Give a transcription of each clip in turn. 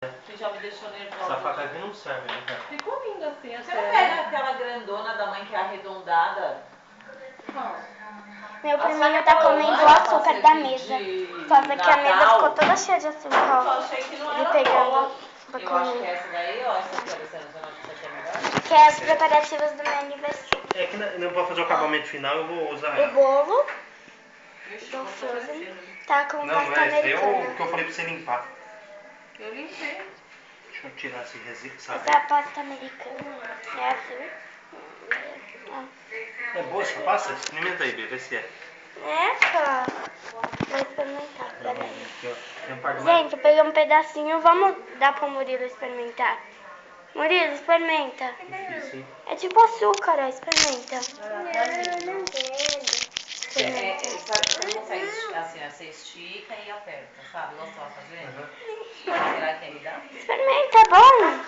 Que já me deixou nervosa. Essa faca aqui não serve, né, cara? Ficou lindo assim, Você não pega aquela grandona da mãe que é arredondada? Meu priminho tá comendo o açúcar da mesa. Só que a mesa ficou toda cheia de açúcar, Eu ó. achei que não Ele era pegando boa. pra Eu acho que comer. essa daí, ó, essa aqui, você não acha que essa aqui é melhor? Que é os preparativos do meu aniversário. É que não vou fazer o acabamento final, eu vou usar O ela. bolo Vixe, do vou fazer Frozen assim. tá com Não, pasta não é esse. É o americana. que eu falei pra você limpar. Eu limpei. Deixa eu tirar esse resíduo, Essa sabe? é a pasta americana. É azul. É boa essa pasta? Experimenta aí, vê se é. Essa? Vou experimentar, peraí. Aqui, ó. Tem um par de Gente, eu peguei um pedacinho, vamos dar pro Murilo experimentar. Murilo, experimenta. difícil, hein? É tipo açúcar, ó, experimenta. Não Sabe, você consegue, assim, ó, você estica e aperta, sabe? Igual você tava fazendo. Será que aí dá? Experimenta, é bom.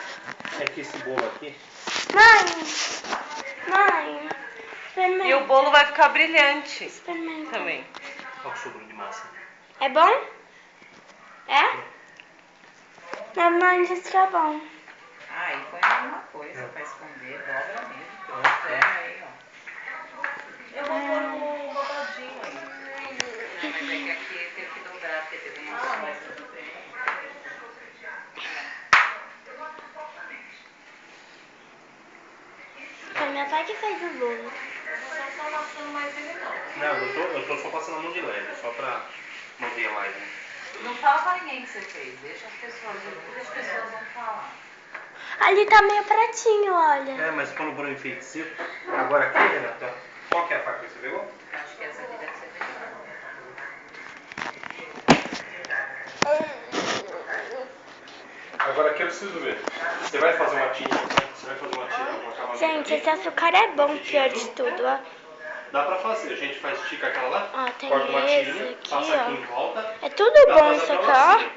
É que esse bolo aqui... Mãe, experimenta. E o bolo vai ficar brilhante Experimenta. também. Olha o suco de massa. É bom? É? Minha mãe disse que é bom. Ah, e põe alguma coisa pra esconder, dobra mesmo. Aí, ó. Eu vou pôr um botadinho aí. Não, mas é que aqui teve que dobrar, porque teve uma coisa do tempo. Foi meu pai que fez o bolo. Não tá amassando mais ele não. Não, eu tô só passando a mão de leve, só pra não ver mais, né? Não fala pra ninguém que você fez, deixa as pessoas, as pessoas vão falar. Ali tá meio pratinho, olha. É, mas quando for um enfeitiço... Agora aqui, Renata, qual que é a faca que você pegou? Acho que essa aqui deve ser melhor. Agora aqui eu preciso ver. Você vai fazer uma tira, você vai fazer uma tira, uma camada. Gente, esse açúcar é bom, pior de tudo, ó. Dá pra fazer, a gente faz, estica aquela lá, Ó, tem corta uma esse tirinha, aqui, passa ó. aqui em volta. É tudo Dá pra bom fazer isso até aqui, uma ó. assim.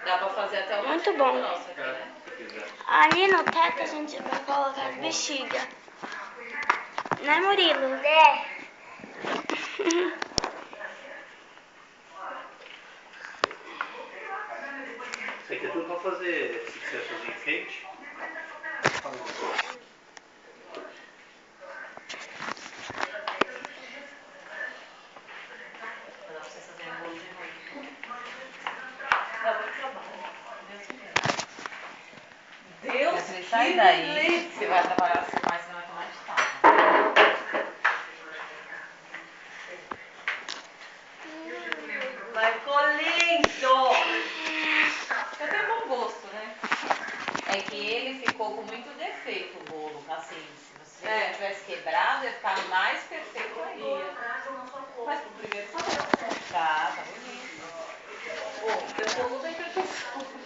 Dá pra fazer até uma Muito bom. nossa aqui, né? Se quiser. Ali no teto a gente vai colocar as bexigas. Né, Murilo? É. Isso aqui é tudo pra fazer, se quiser fazer enfeite. Dá pra vocês fazerem bolo de noite. Dá muito trabalho. Deus, que sai daí. Você vai trabalhar assim mais, você vai tomar de tal. Mas ficou lindo! Você tem bom gosto, né? É que ele ficou com muito defeito o bolo, assim. Se você tivesse quebrado, ia ficar mais perfeito ainda. Mas pro primeiro tá bom. Tá bonito. O bolo da imperfeição.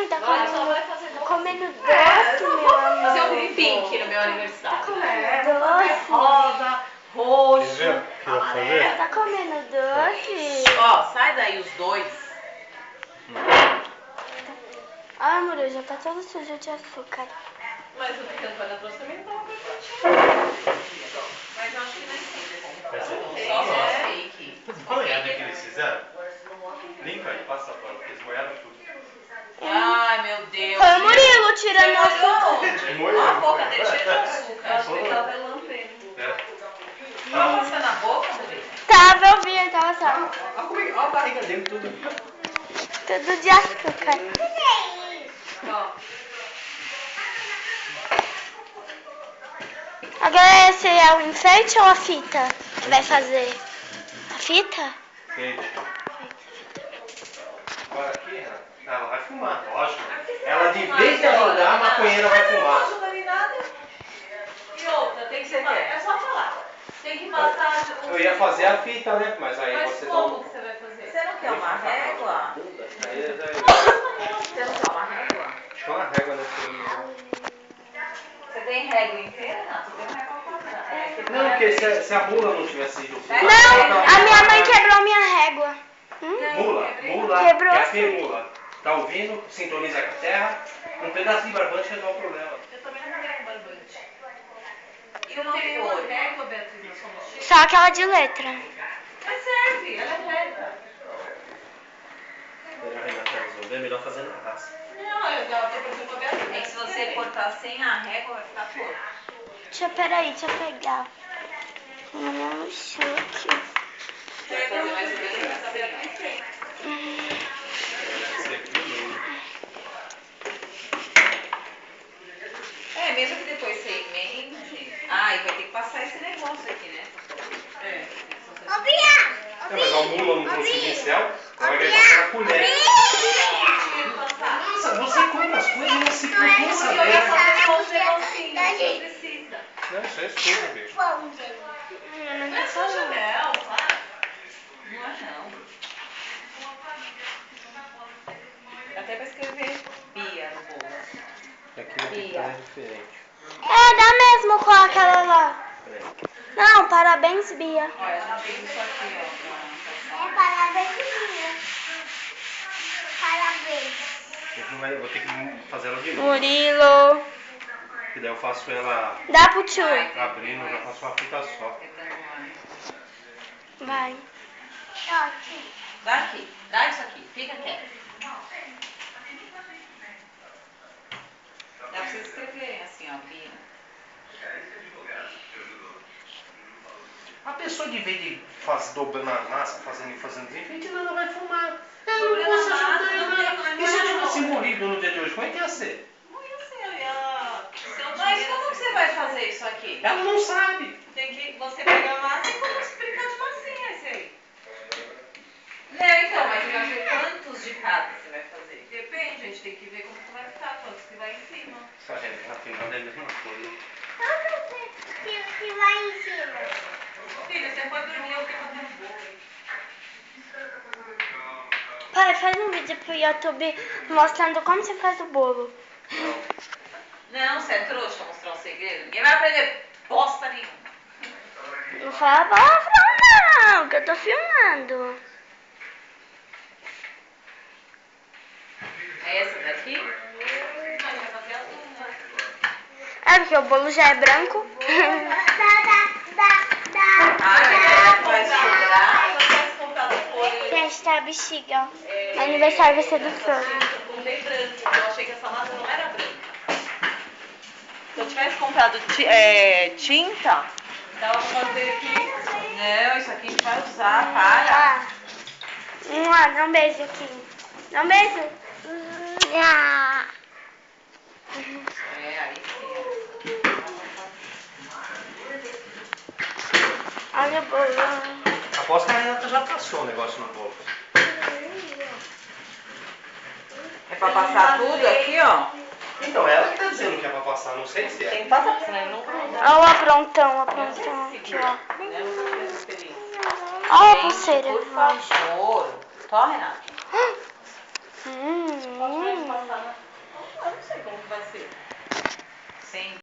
Tá Agora só vai fazer doce. comendo doce, meu amor. Fazer um pink no meu aniversário. Doce. Rosa, roxo. Quer ver o que eu vou fazer? Tá comendo doce? Ó, sai daí os dois. Ai, Murilo, já tá todo sujo de açúcar. Mas o que a Antônia trouxe também não tava perfeitinho. Mas eu acho que vai ser. Vai ser. Só fake. Olha a olhada que eles fizeram. Limpa aí, passa fora, porque eles molharam tudo. Ai, meu Deus. Foi o Murilo tirando o açúcar. Molhou. A boca dele cheia de açúcar. Acho que ele tava lampeando. Tá passando na boca, Murilo? Tava, eu vi, tava só. Olha a barriga dele, tudo. Tudo de açúcar. Ó. Agora esse é o enfeite ou a fita que vai fazer? A fita? Gente. Agora aqui, Renata, ela vai fumar, lógico. Ela, de vez de ajudar, a maconheira vai Não fumar. ajuda nem nada. E outra, tem que ser. É só falar. Tem que passar. Eu ia fazer a fita, né? Mas aí Mas você como que você vai fazer? Você não quer uma régua? Aí eu Você não quer uma régua? Deixa uma régua nesse menino. Você tem régua inteira? Não, você tem régua quadrada. Não, porque se a mula não tivesse ido fora. Não, a minha mãe quebrou minha régua. Mula, Quebrou é aqui mula. Tá ouvindo? Sintoniza com a terra. Um pedaço de barbante resolve o problema. Eu também não tenho barbante. E Você uma não tem uma folha? régua, Beatriz, na sua mochila? Só aquela de letra. Mas serve, ela é reta. A Renata usou. é melhor fazer na raça. Não, eu já tô preocupada. É que se você cortar sem a régua, vai ficar torto. Deixa eu pegar. No chão aqui. Você vai fazer mais ou menos assim, Esse aqui mesmo. É, mesmo que depois você emende. Ah, e vai ter que passar esse negócio aqui, né? É. Ô, Bia! Não, mas a mula não confidencial, ela vai passar na colher. Nossa, você compra as coisas e não se preocupa, Eu ia né? fazer só os negocinhos, não precisa. Não, isso é escuro, bicho. Não é só Chanel, claro. Não é não. Até pra escrever Bia no bolo. Aqui vai ter que fazer diferente. Dá mesmo com aquela lá. Peraí. Não, parabéns, Bia. Olha, a gente fez isso aqui, ó. Parabéns, Bia. Parabéns. Vou ter que fazer ela de novo. Murilo. E daí eu faço ela Dá pro tio. abrindo, eu já faço uma fita só. Vai. Dá aqui, dá isso aqui, fica quieto. Dá pra você escrever assim, ó, Bia. A pessoa, de vez de dobrando a massa, fazendo enfeite, ela vai fumar. Eu não Dobrando posso a massa, ajudar não tem ela. como E se eu não. tivesse morrido no dia de hoje, como é que ia ser? Não ia ser, eu ia... Mas como que você vai fazer isso aqui? Ela não sabe. Tem que você pegar a massa e começa a brincar de massinha, esse aí. Não, então, mas eu quero ver quantos de cada você vai fazer. Depende, a gente tem que ver como que vai ficar, quantos que vai em cima. Essa gente, afinal, é a mesma coisa. Que vai em cima. Filha, você pode dormir, eu fico fazendo bolo aí. Pai, faz um vídeo pro YouTube mostrando como você faz o bolo. Não, você é trouxa pra mostrar um segredo? Ninguém vai aprender bosta nenhuma. Não fala palavrão não, que eu tô filmando. É essa daqui? Vai fazer azul, né? É porque o bolo já é branco. Ah, vai sobrar. Se eu tivesse comprado folha, Gente, tá a bexiga, ó. Aniversário vai ser do Flor. eu comprei branco, eu achei que essa massa não era branca. Se eu tivesse comprado tinta, dava pra fazer aqui. Não, isso aqui a gente vai usar, para. Dá um beijo aqui. Dá um beijo. Aí sim. Olha o bolo. Aposto que a Renata já passou o negócio no bolo. É pra passar tudo aqui, ó. Então, ela que tá dizendo que é pra passar, não sei se é. Tem que passar, porque senão ele não gruda. Olha o aprontão aqui, ó. Olha a pulseira. Por favor. Tó, Renata. Pode passar, né? Eu não sei como que vai ser. Sem